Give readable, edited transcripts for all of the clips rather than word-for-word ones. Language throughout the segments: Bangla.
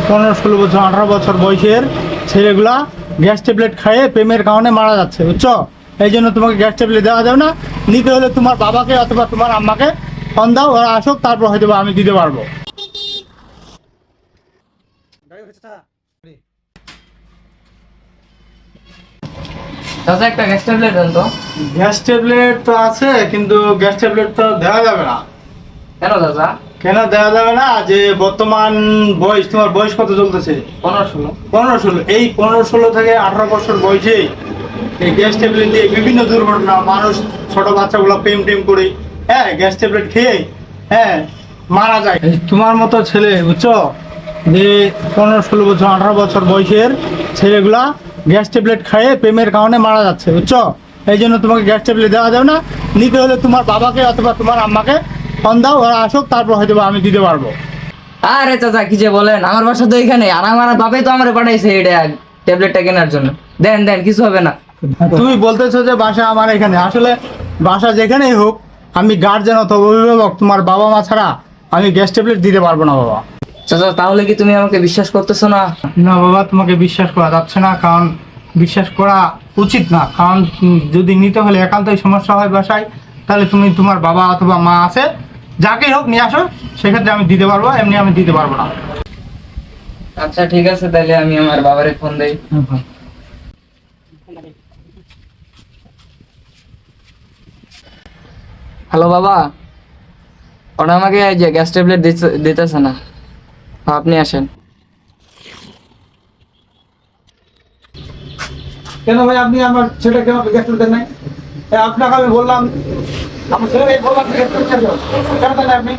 15-16 বছর 18 বছর বয়সের ছেলেগুলা গ্যাস ট্যাবলেট খাইয়ে প্রেমের কারণে মারা যাচ্ছে, বুঝছো? এই জন্য তোমাকে গ্যাস ট্যাবলেট দেওয়া যাবে না। নিতে হলে তোমার বাবাকে অথবা তোমার আম্মাকে ফোন দাও, ওরা আসুক, তারপর হয়তো আমি দিতে পারবো। চাচা একটা গ্যাস ট্যাবলেট দেন তো। গ্যাস ট্যাবলেট তো আছে, কিন্তু গ্যাস ট্যাবলেট তো দেওয়া যাবে না। কেন চাচা? কেন দেওয়া যাবে না? যে বর্তমান বয়স, তোমার বয়স কত চলতেছে? 15-16। 15-16, এই 15-16 থেকে 18 বছর বয়সে এই গ্যাস ট্যাবলেট দিয়ে বিভিন্ন দুর্ঘটনা, মানুষ ছোট বাচ্চাগুলো প্রেম টেম করে হ্যাঁ গ্যাস ট্যাবলেট খেয়ে হ্যাঁ মারা যায়। এই তোমার মতো ছেলে, বুঝছো, যে 15-16 বছর 18 বছর বয়সের ছেলেগুলা গ্যাস ট্যাবলেট খাইয়ে প্রেমের কারণে মারা যাচ্ছে, বুঝছো? এই জন্য তোমাকে গ্যাস ট্যাবলেট দেওয়া যাবে না। নিতে হলে তোমার বাবাকে অথবা তোমার আম্মাকে ফোন দাও, ওরা আসুক, তারপর হয়তো আমি দিতে পারবো। আরে চাচা কি যে বলেন, আমার বাসা তো এখানে, আর আমার বাবাই তো আমারে পাঠাইছে এটা ট্যাবলেটটা কেনার জন্য। দেন দেন, কিছু হবে না। তুমি বলতেছো যে বাসা আমার এখানে, আসলে বাসা যেখানেই হোক, আমি গার্জেন অথবা অভিভাবক, তোমার বাবা মা ছাড়া আমি গ্যাস ট্যাবলেট দিতে পারবো না বাবা। চাচা তাহলে কি তুমি আমাকে বিশ্বাস করতেছো না? না বাবা, তোমাকে বিশ্বাস করা যাচ্ছে না, কারণ বিশ্বাস করা উচিত না। কারণ যদি নিতে হলে একান্তই সমস্যা হয় বাসায়, তাহলে তুমি তোমার বাবা অথবা মা আছে, যাকেই হোক নিয়ে আসো, সেক্ষেত্রে আমি দিতে পারবো, এমনি আমি দিতে পারবো না। আচ্ছা ঠিক আছে, তাহলে আমি আমার বাবারে ফোন দেই। হ্যালো বাবা, ওরা আমাকে এই যে গ্যাস ট্যাবলেট দিতেছে না, আপনি আসেন। কেন ভাই, আপনি আমার ছেলে কেন গ্যাস ট্যাবলেট দেন নাই? আপনাকে আমি বললাম, আমার ছেলেকে বললাম গ্যাস ট্যাবলেট কেন দেন আপনি?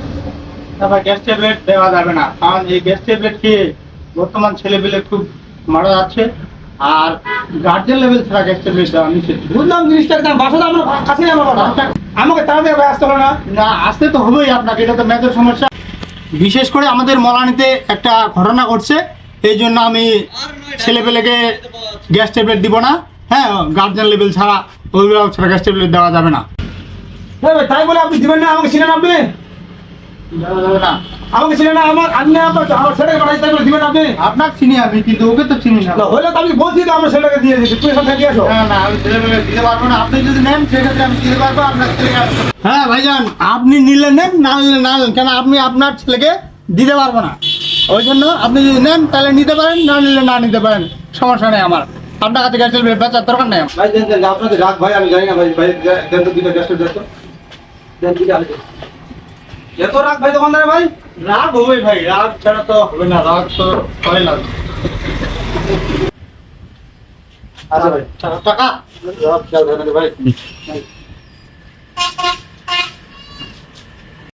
না ভাই, গ্যাস ট্যাবলেট দেওয়া যাবে না, কারণ এই গ্যাস ট্যাবলেট খেয়ে বর্তমান ছেলেপেলে খুব মারা যাচ্ছে, আর গার্জেন লেভেল ছাড়া গ্যাস ট্যাবলেট দেওয়া নিষেধ। বুঝলাম জিনিসটা, বাসাটা আমার কাছে আমাকে তাড়াতাড়ি আসতে হবে না? না, আসতে তো হবেই আপনাকে, এটা তো মেজর সমস্যা। বিশেষ করে আমাদের মলানিতে একটা ঘটনা ঘটছে, এই জন্য আমি ছেলেপেলেকে গ্যাস ট্যাবলেট দিব না। হ্যাঁ, গার্জেন লেভেল ছাড়া, অভিভাবক ছাড়া গ্যাস ট্যাবলেট দেওয়া যাবে না। তাই বলে আপনি দিবেন না? আমাকে ছিলেন আপনি? দেওয়া যাবে না। আমাকে ছিলেন না, আমার ছেলেকে পাঠাই, তাই বলে দিবেন আপনি? আপনাকে চিনি আমি, কিন্তু ওকে তো চিনি না। হলে তো আমি বলছি তো আমার ছেলেকে দিয়ে দিচ্ছি, তুই এখান থেকে দিয়ে আসো। না না, আমি ছেলেপেলে দিতে পারবো না। আপনি যদি নেন সেক্ষেত্রে আমি দিতে পারবো আপনার ছেলেকে। হ্যাঁ ভাইজান, আপনি নিলে নেন, না নিলে না নেন, কেন আমি আপনার ছেলেকে দিতে পারবো না। ওই জন্য আপনি যদি নেন তাহলে নিতে পারেন, না নিলে না নিতে পারেন, সমস্যা নেই আমার। আপনার কাছে গ্যাস ট্যাবলেট বেচার দরকার নেই। ভাই দেন দেন, আপনাদের রাগ ভাই, আমি জানি না ভাই, ভাই দেন তো দুইটা গ্যাস ট্যাবলেট দেন দুইটা। এত রাগ ভাই দোকানদার ভাই? রাগ হবে ভাই, রাগ ছাড়া তো হবে না, রাগ তো হয় না। আচ্ছা ভাই, টাকা খেয়াল রাখবেন ভাই।